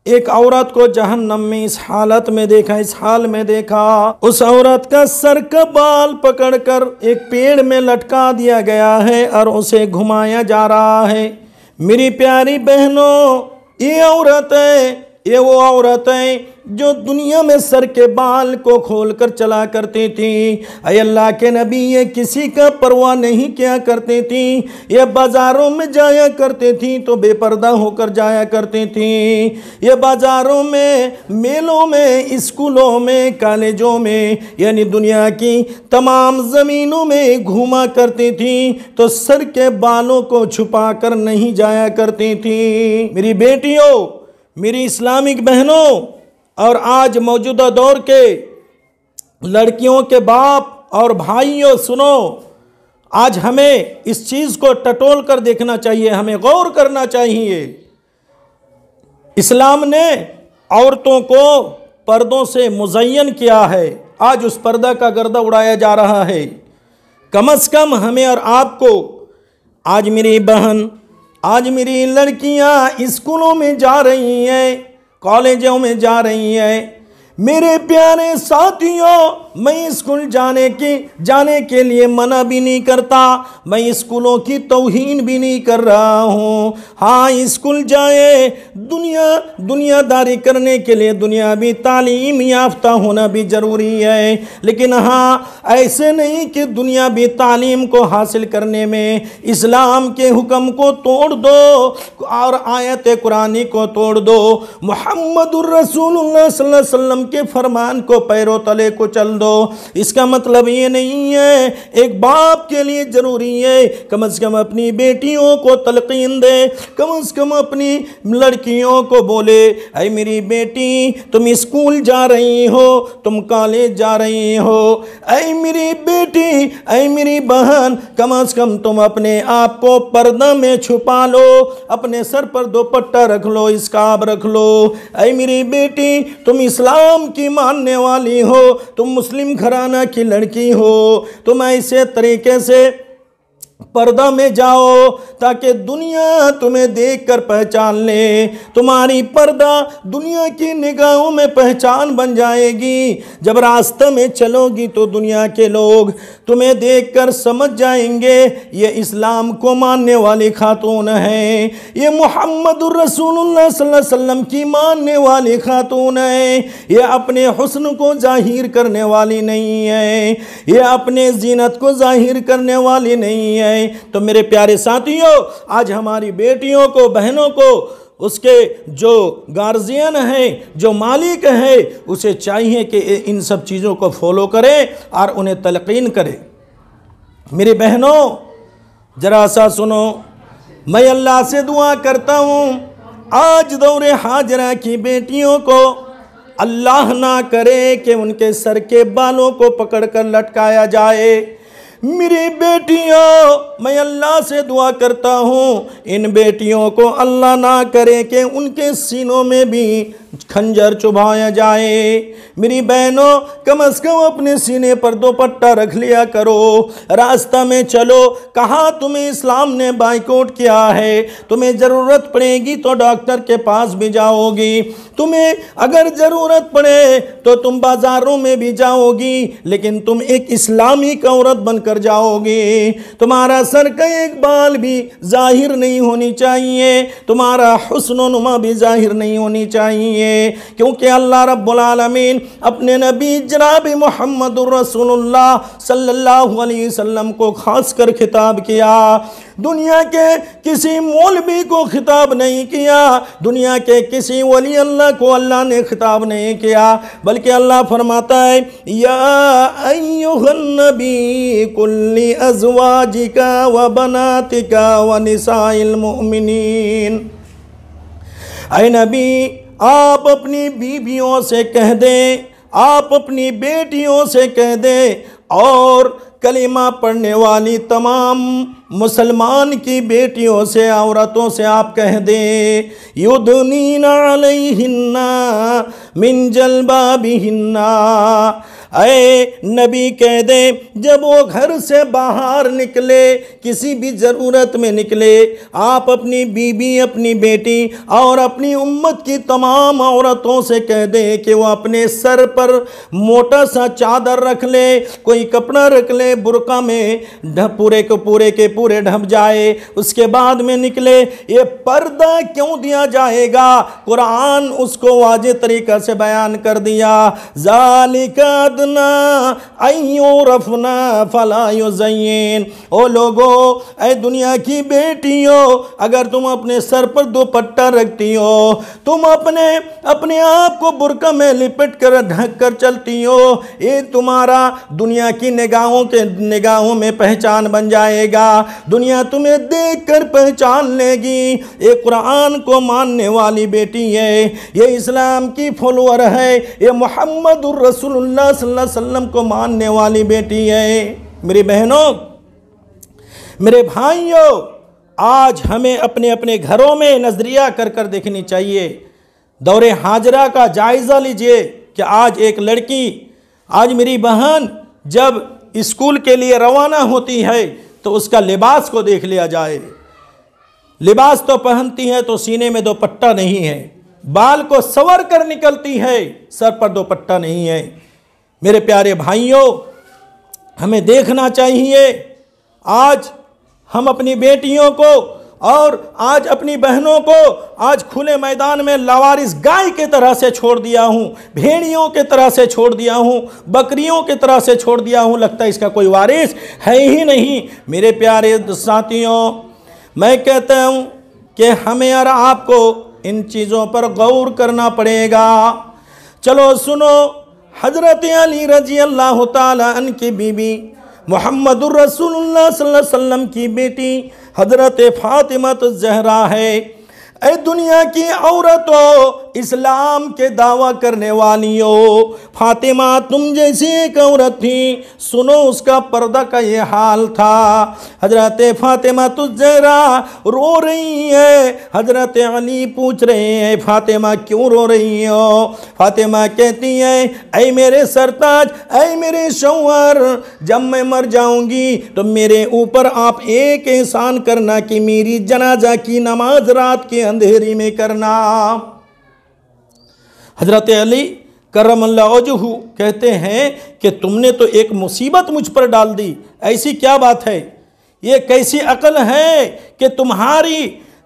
एक औरत को जहन्नम में इस हालत में देखा, इस हाल में देखा। उस औरत का सर का बाल पकड़कर एक पेड़ में लटका दिया गया है और उसे घुमाया जा रहा है। मेरी प्यारी बहनों, ये औरत है, ये वो औरत है जो दुनिया में सर के बाल को खोलकर चला करती थी। अय अल्लाह के नबी, ये किसी का परवाह नहीं किया करती थी। ये बाज़ारों में जाया करती थी तो बेपर्दा होकर जाया करती थी। ये बाज़ारों में, मेलों में, स्कूलों में, कॉलेजों में, यानी दुनिया की तमाम ज़मीनों में घूमा करती थी तो सर के बालों को छुपा कर नहीं जाया करती थी। मेरी बेटियों, मेरी इस्लामिक बहनों, और आज मौजूदा दौर के लड़कियों के बाप और भाइयों, सुनो, आज हमें इस चीज़ को टटोल कर देखना चाहिए, हमें गौर करना चाहिए। इस्लाम ने औरतों को पर्दों से मुज़य्यन किया है, आज उस पर्दा का गर्दा उड़ाया जा रहा है। कम से कम हमें और आपको, आज मेरी बहन, आज मेरी लड़कियां स्कूलों में जा रही हैं, कॉलेजों में जा रही हैं। मेरे प्यारे साथियों, मैं स्कूल जाने के लिए मना भी नहीं करता, मैं स्कूलों की तौहीन भी नहीं कर रहा हूँ। हाँ, स्कूल जाए, दुनियादारी करने के लिए दुनियावी तालीम याफ्ता होना भी ज़रूरी है, लेकिन हाँ, ऐसे नहीं कि दुनियावी तालीम को हासिल करने में इस्लाम के हुक्म को तोड़ दो और आयत कुरानी को तोड़ दो, मुहम्मदुर रसूलुल्लाह सल्लल्लाहु अलैहि वसल्लम के फरमान को पैरों तले को चल दो। इसका मतलब ये नहीं है, एक बाप के लिए जरूरी है कम से कम अपनी बेटियों को तलकीन दे, कम से कम अपनी लड़कियों को बोले, ऐ मेरी बेटी, तुम स्कूल जा रही हो, तुम कॉलेज जा रही हो, ऐ मेरी बेटी, ऐ मेरी बहन, कम से कम तुम अपने आप को पर्दा में छुपा लो, अपने सर पर दुपट्टा रख लो, स्कार्फ रख लो। ऐ मेरी बेटी, तुम इस्लाम की मानने वाली हो, तुम मुस्लिम घराना की लड़की हो, तुम ऐसे तरीके से पर्दा में जाओ ताकि दुनिया तुम्हें देखकर पहचान ले। तुम्हारी पर्दा दुनिया की निगाहों में पहचान बन जाएगी। जब रास्ते में चलोगी तो दुनिया के लोग तुम्हें देखकर समझ जाएंगे ये इस्लाम को मानने वाली खातून है, ये मुहम्मदुर रसूलुल्लाह सल्लल्लाहु अलैहि वसल्लम की मानने वाली खातून है, ये अपने हुस्न को जाहिर करने वाली नहीं है, ये अपने जीनत को जाहिर करने वाली नहीं है। तो मेरे प्यारे साथियों, आज हमारी बेटियों को, बहनों को, उसके जो गार्जियन है, जो मालिक है, उसे चाहिए कि इन सब चीज़ों को फॉलो करे और उन्हें तलकीन करे। मेरी बहनों, जरा सा सुनो, मैं अल्लाह से दुआ करता हूँ आज दौरे हाजरा की बेटियों को अल्लाह ना करे कि उनके सर के बालों को पकड़कर लटकाया जाए। मेरी बेटियों, मैं अल्लाह से दुआ करता हूँ इन बेटियों को अल्लाह ना करे कि उनके सीनों में भी खंजर चुभाया जाए। मेरी बहनों, कम से कम अपने सीने पर दुपट्टा रख लिया करो, रास्ता में चलो। कहाँ तुम्हें इस्लाम ने बाइकआउट किया है, तुम्हें ज़रूरत पड़ेगी तो डॉक्टर के पास भी जाओगी, तुम्हें अगर ज़रूरत पड़े तो तुम बाज़ारों में भी जाओगी, लेकिन तुम एक इस्लामिक औरत बनकर जाओगी। तुम्हारा सर का एक बाल भी जाहिर नहीं होनी चाहिए, तुम्हारा हुस्न नुमा भी जाहिर नहीं होनी चाहिए, क्योंकि अल्लाह रब्बुल आलमीन अपने नबी जनाब मुहम्मदुर रसूलुल्लाह सल्लल्लाहु अलैहि वसल्लम को खास कर खिताब किया, दुनिया के किसी मौलवी को खिताब नहीं किया, दुनिया के किसी वली अल्लाह को अल्लाह ने खिताब नहीं किया, बल्कि अल्लाह फरमाता है, या अय्युहन नबी कुल्ली अज़वाजिका व बनातिका व निसाइल मुमिनीन। ऐ नबी, आप अपनी बीवियों से कह दें, आप अपनी बेटियों से कह दें, और कलिमा पढ़ने वाली तमाम मुसलमान की बेटियों से, औरतों से आप कह दें, युदनीना अलैहिन्ना मिन जल्बाबिहिन्ना, अये नबी कह दे, जब वो घर से बाहर निकले, किसी भी ज़रूरत में निकले, आप अपनी बीबी, अपनी बेटी और अपनी उम्मत की तमाम औरतों से कह दे कि वो अपने सर पर मोटा सा चादर रख ले, कोई कपड़ा रख ले, बुर्का में पूरे के पूरे ढक जाए, उसके बाद में निकले। ये पर्दा क्यों दिया जाएगा? कुरान उसको वाज़ेह तरीका से बयान कर दिया। ज़ालिका अदना अय्युरफ़ना फला युज़य्यिन। ओ लोगो, ऐ दुनिया की बेटियों, अगर तुम अपने सर पर दुपट्टा रखती हो, तुम अपने आप को बुर्का में लिपट कर ढक कर चलती हो, ये तुम्हारा दुनिया की निगाहों में पहचान बन जाएगा। दुनिया तुम्हें देखकर पहचान लेगी। ये कुरान को मानने वाली बेटी है, ये इस्लाम की फॉलोअर है, ये मुहम्मदुर रसूलुल्लाह सल्लल्लाहु अलैहि वसल्लम को मानने वाली बेटी है। मेरी बहनों, मेरे भाइयों, आज हमें अपने अपने घरों में नजरिया कर कर देखनी चाहिए। दौरे हाजरा का जायज़ा लीजिए कि आज एक लड़की, आज मेरी बहन जब स्कूल के लिए रवाना होती है तो उसका लिबास को देख लिया जाए। लिबास तो पहनती है तो सीने में दुपट्टा नहीं है, बाल को संवर कर निकलती है, सर पर दुपट्टा नहीं है। मेरे प्यारे भाइयों, हमें देखना चाहिए, आज हम अपनी बेटियों को और आज अपनी बहनों को आज खुले मैदान में लावारिस गाय के तरह से छोड़ दिया हूँ, भेड़ियों के तरह से छोड़ दिया हूँ, बकरियों के तरह से छोड़ दिया हूँ। लगता है इसका कोई वारिस है ही नहीं। मेरे प्यारे साथियों, मैं कहता हूँ कि हमें और आपको इन चीज़ों पर गौर करना पड़ेगा। चलो सुनो, हज़रत अली रज़ी अल्लाह ताला अन्हु की बीबी, मुहम्मदुर रसूलुल्लाह सल्लल्लाहु अलैहि वसल्लम की बेटी हज़रत फ़ातिमा ज़हरा है। ऐ दुनिया की औरतों, इस्लाम के दावा करने वालियों, फातिमा तुम जैसी एक औरत थी, सुनो उसका पर्दा का ये हाल था। हजरत फातिमा ज़हरा रो रही है। हजरत अली पूछ रहे हैं, फातिमा क्यों रो रही हो? फातिमा कहती है, ऐ मेरे सरताज, ऐ मेरे शौहर, जब मैं मर जाऊंगी तो मेरे ऊपर आप एक एहसान करना कि मेरी जनाजा की नमाज रात के अंधेरी में करना। हजरत अली करमल्लाहु वजहू कहते हैं कि तुमने तो एक मुसीबत मुझ पर डाल दी। ऐसी क्या बात है? ये कैसी अकल है कि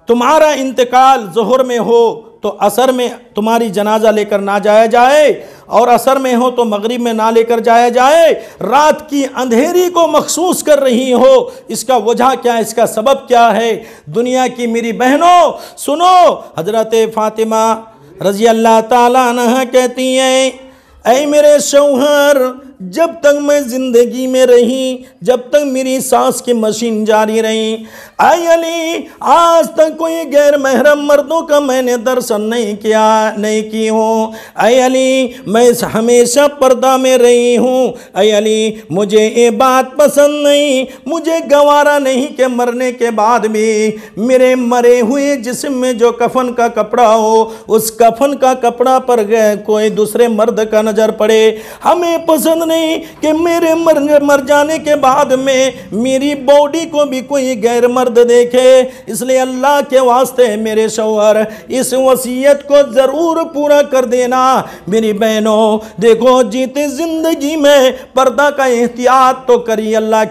तुम्हारा इंतकाल ज़ोहर में हो तो असर में तुम्हारी जनाजा लेकर ना जाया जाए, और असर में हो तो मगरिब में ना लेकर जाया जाए, रात की अंधेरी को मखसूस कर रही हो। इसका वजह क्या है? इसका सबब क्या है? दुनिया की मेरी बहनों सुनो, हजरत फातिमा रज़ी अल्लाह ताला अन्हा कहती हैं, ऐ मेरे शौहर, जब तक मैं ज़िंदगी में रही, जब तक मेरी सांस की मशीन जारी रही, ऐ अली, आज तक कोई गैर महरम मर्दों का मैंने दर्शन नहीं की हूँ। ऐ अली, मैं हमेशा पर्दा में रही हूँ। ऐ अली, मुझे ये बात पसंद नहीं, मुझे गवारा नहीं कि मरने के बाद भी मेरे मरे हुए जिस्म में जो कफन का कपड़ा हो, उस कफन का कपड़ा पर कोई दूसरे मर्द का नज़र पड़े। हमें पसंद नहीं कि मेरे मर जाने के बाद में मेरी बॉडी को भी कोई गैर मर्द देखे। इसलिए अल्लाह के वास्ते मेरे शौहर, इस वसीयत को ज़रूर पूरा कर देना। मेरी बहनों देखो, जीते ज़िंदगी में पर्दा का एहतियात तो करिए। अल्लाह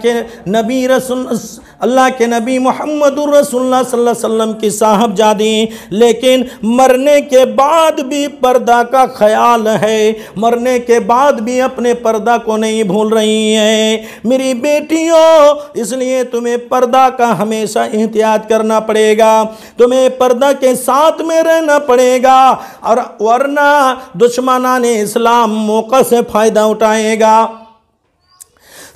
के नबी मुहम्मदुर रसूलुल्लाह सल्लल्लाहु अलैहि वसल्लम की साहबजादी, लेकिन मरने के बाद भी पर्दा का ख्याल है, मरने के बाद भी अपने पर्दा को नहीं भूल रही हैं। मेरी बेटियों, इसलिए तुम्हें पर्दा का हमेशा एहतियात करना पड़ेगा, तुम्हें पर्दा के साथ में रहना पड़ेगा, और वरना दुश्मनाने इस्लाम मौका से फ़ायदा उठाएगा।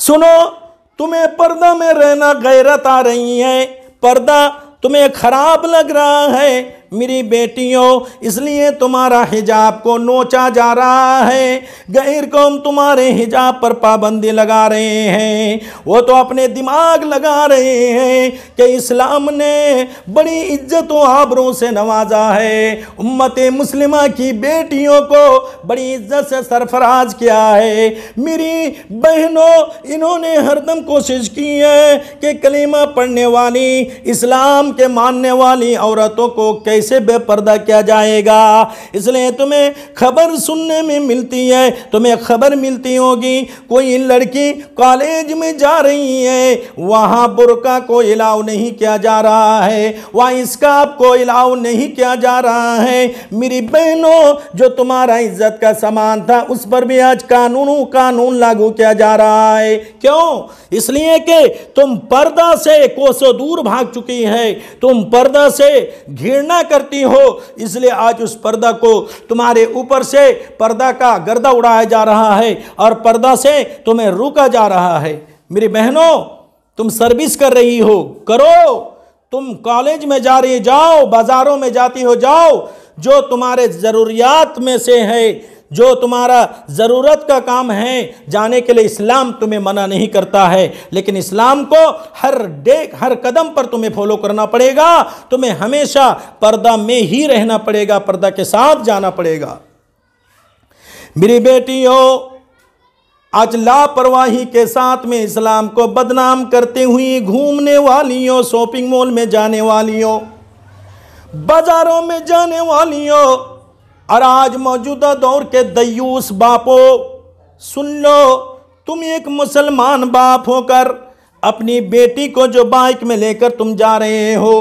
सुनो, तुम्हें पर्दा में रहना गैरत आ रही है, पर्दा तुम्हें खराब लग रहा है, मेरी बेटियों, इसलिए तुम्हारा हिजाब को नोचा जा रहा है। गैर कौम तुम्हारे हिजाब पर पाबंदी लगा रहे हैं। वो तो अपने दिमाग लगा रहे हैं कि इस्लाम ने बड़ी इज्जत व आबरों से नवाजा है, उम्मत मुस्लिमा की बेटियों को बड़ी इज्जत से सरफराज किया है। मेरी बहनों, इन्होंने हरदम कोशिश की है कि कलीमा पढ़ने वाली, इस्लाम के मानने वाली औरतों को कैसे बेपर्दा किया जाएगा। इसलिए तुम्हें खबर सुनने में मिलती है, तुम्हें खबर मिलती होगी कोई लड़की कॉलेज में जा रही है, वहां बुर्का को इलाउ नहीं किया जा रहा है, वहां स्कार्फ को इलाउ नहीं किया जा रहा है। मेरी बहनों, जो तुम्हारा इज्जत का सामान था उस पर भी आज कानून लागू किया जा रहा है। क्यों? इसलिए कि तुम पर्दा से कोसों दूर भाग चुकी है, तुम पर्दा से घृणा करती हो, इसलिए आज उस पर्दा को तुम्हारे ऊपर से पर्दा का गर्दा उड़ाया जा रहा है और पर्दा से तुम्हें रोका जा रहा है। मेरी बहनों, तुम सर्विस कर रही हो, करो। तुम कॉलेज में जा रही, जाओ। बाजारों में जाती हो, जाओ। जो तुम्हारे ज़रूरियात में से है, जो तुम्हारा ज़रूरत का काम है, जाने के लिए इस्लाम तुम्हें मना नहीं करता है, लेकिन इस्लाम को हर कदम पर तुम्हें फॉलो करना पड़ेगा। तुम्हें हमेशा पर्दा में ही रहना पड़ेगा, पर्दा के साथ जाना पड़ेगा। मेरी बेटियों, आज लापरवाही के साथ में इस्लाम को बदनाम करते हुए घूमने वालियों, शॉपिंग मॉल में जाने वालियों, बाजारों में जाने वालियों, और आज मौजूदा दौर के दयूस बापों, सुन लो, तुम एक मुसलमान बाप होकर अपनी बेटी को जो बाइक में लेकर तुम जा रहे हो,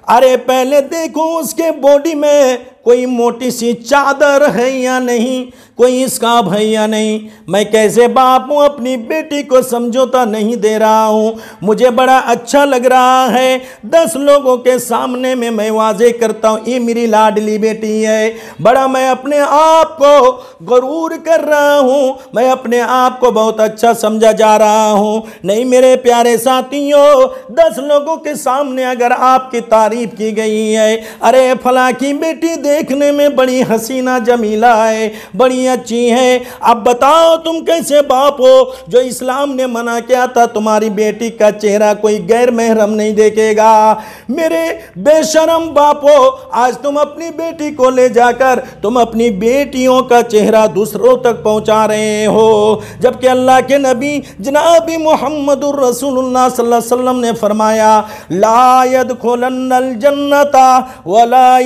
अरे पहले देखो उसके बॉडी में कोई मोटी सी चादर है या नहीं, कोई स्कार्फ है या नहीं। मैं कैसे बाप हूँ, अपनी बेटी को समझौता नहीं दे रहा हूँ। मुझे बड़ा अच्छा लग रहा है, 10 लोगों के सामने में मैं वाजे करता हूँ ये मेरी लाडली बेटी है। बड़ा मैं अपने आप को गरूर कर रहा हूँ, मैं अपने आप को बहुत अच्छा समझा जा रहा हूँ। नहीं मेरे प्यारे साथियों, 10 लोगों के सामने अगर आपकी तारीफ की गई है, अरे फला की बेटी देखने में बड़ी हसीना जमीला है, बड़ी अच्छी है, अब बताओ तुम कैसे बाप हो जो इस्लाम ने मना किया था तुम्हारी बेटी का चेहरा कोई गैर महरम नहीं देखेगा। मेरे बेशरम बापो, आज तुम अपनी बेटी को ले जाकर तुम अपनी बेटियों का चेहरा दूसरों तक पहुंचा रहे हो, जबकि अल्लाह के नबी जनाब मुहम्मदुर रसूलुल्लाह सल्लल्लाहु अलैहि वसल्लम ने फरमाया, ला यदखुलन्नल जन्नता वला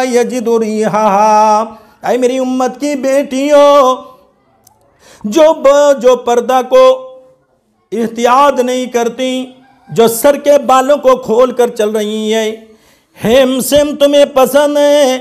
यजिदु रिहाहा। ऐ मेरी उम्मत की बेटियों, जो पर्दा को इख्तियार नहीं करती, जो सर के बालों को खोल कर चल रही है, हेम सेम तुम्हें पसंद है,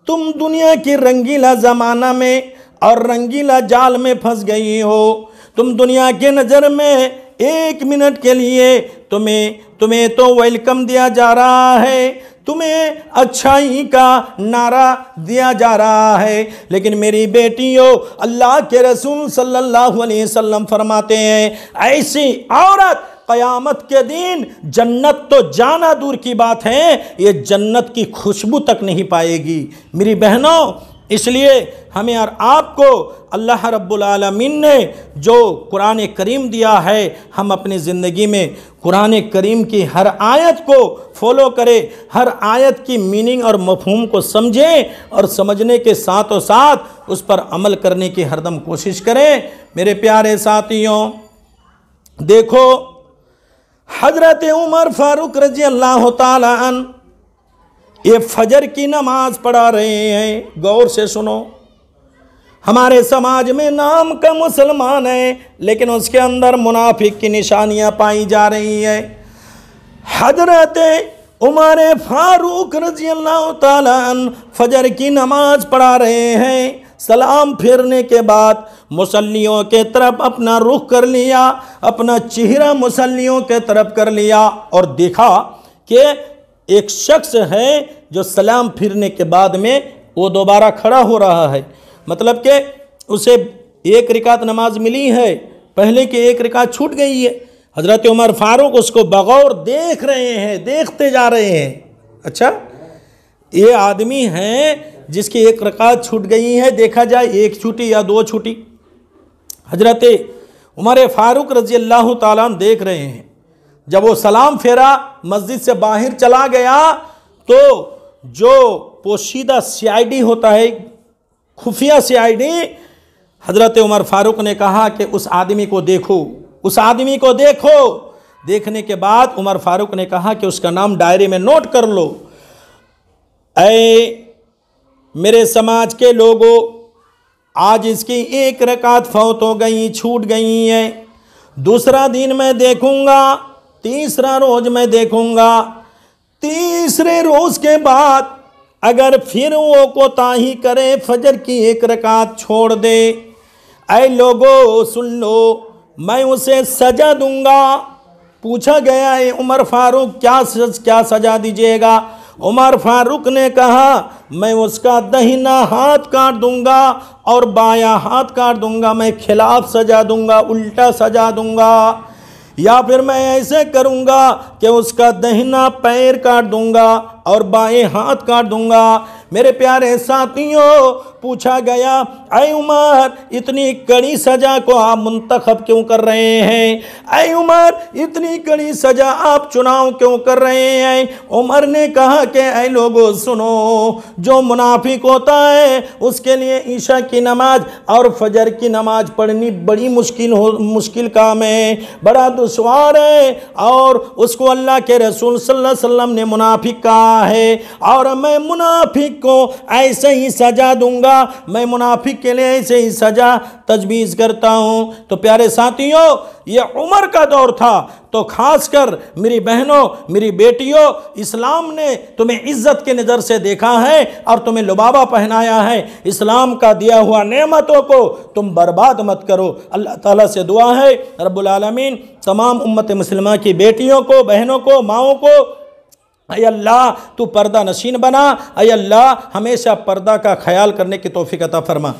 तुम दुनिया की रंगीला ज़माना में और रंगीला जाल में फंस गई हो। तुम दुनिया के नज़र में 1 मिनट के लिए तुम्हें तो वेलकम दिया जा रहा है, तुम्हें अच्छाई का नारा दिया जा रहा है, लेकिन मेरी बेटियों, अल्लाह के रसूल सल्लल्लाहु अलैहि वसल्लम फरमाते हैं, ऐसी औरत क़यामत के दिन जन्नत तो जाना दूर की बात है, ये जन्नत की खुशबू तक नहीं पाएगी। मेरी बहनों, इसलिए हमें और आपको अल्लाह रब्बुल आलमीन ने जो कुरान करीम दिया है, हम अपनी ज़िंदगी में कुरान करीम की हर आयत को फॉलो करें, हर आयत की मीनिंग और मफ़हूम को समझें और समझने के साथों साथ उस पर अमल करने की हरदम कोशिश करें। मेरे प्यारे साथियों, देखो हज़रत उमर फ़ारूक रज़ी अल्लाह ताला अन्हु ये फजर की नमाज पढ़ा रहे हैं। गौर से सुनो, हमारे समाज में नाम का मुसलमान है, लेकिन उसके अंदर मुनाफिक की निशानियां पाई जा रही है। हजरत उमर फारूक रज़ी अल्लाह ताला अन्हु फजर की नमाज पढ़ा रहे हैं। सलाम फेरने के बाद मुसल्लियों के तरफ अपना रुख कर लिया, अपना चेहरा मुसल्लियों के तरफ कर लिया और देखा कि एक शख्स है जो सलाम फिरने के बाद में वो दोबारा खड़ा हो रहा है, मतलब कि उसे 1 रिकात नमाज मिली है, पहले की 1 रिकात छूट गई है। हज़रत उमर फारूक उसको बगौर देख रहे हैं, देखते जा रहे हैं। अच्छा, ये आदमी हैं जिसकी एक रकात छूट गई है, देखा जाए एक छूटी या दो छूटी। हजरत उमर फारूक रजी अल्लाह ताला अन्हु देख रहे हैं, जब वो सलाम फेरा मस्जिद से बाहर चला गया तो जो पोशीदा सीआईडी होता है, खुफिया सीआईडी, हजरत उमर फारूक ने कहा कि उस आदमी को देखो, उस आदमी को देखो। देखने के बाद उमर फारूक ने कहा कि उसका नाम डायरी में नोट कर लो। ऐ मेरे समाज के लोगों, आज इसकी एक रकात फौत हो गई, छूट गई है। दूसरा दिन मैं देखूंगा, तीसरा रोज मैं देखूंगा, तीसरे रोज के बाद अगर फिर वो कोताही करे, फजर की एक रकात छोड़ दे, ऐ लोगों सुन लो, मैं उसे सजा दूंगा। पूछा गया है उमर फारूक क्या सजा दीजिएगा? उमर फारूक ने कहा मैं उसका दाहिना हाथ काट दूंगा और बायां हाथ काट दूंगा, मैं खिलाफ सजा दूंगा, उल्टा सजा दूंगा। या फिर मैं ऐसे करूंगा कि उसका दाहिना पैर काट दूंगा और बाएं हाथ काट दूंगा। मेरे प्यारे साथियों, पूछा गया ऐ उमर इतनी कड़ी सज़ा को आप मुंतखब क्यों कर रहे हैं? ऐ उमर इतनी कड़ी सज़ा आप चुनाव क्यों कर रहे हैं? उमर ने कहा कि ऐ लोगों सुनो, जो मुनाफिक होता है उसके लिए ईशा की नमाज और फजर की नमाज पढ़नी बड़ी मुश्किल काम है, बड़ा दुश्वार है, और उसको अल्लाह के रसूल सल्लल्लाहु अलैहि वसल्लम ने मुनाफिक कहा है। और मैं मुनाफिक को ऐसे ही सजा दूंगा, मैं मुनाफिक के लिए ऐसे ही सजा तजवीज़ करता हूं। तो प्यारे साथियों, ये उमर का दौर था, तो खासकर मेरी बहनों, मेरी बेटियों, इस्लाम ने तुम्हें इज्जत के नज़र से देखा है और तुम्हें लुबाबा पहनाया है। इस्लाम का दिया हुआ नेमतों को तुम बर्बाद मत करो। अल्लाह ताला से दुआ है रब्बुल आलमीन तमाम उम्मत मुस्लिमा की बेटियों को, बहनों को, माओं को, ऐ अल्लाह तू पर्दा नशीन बना। ऐ अल्लाह हमेशा पर्दा का ख्याल करने की तौफीक अता फरमा।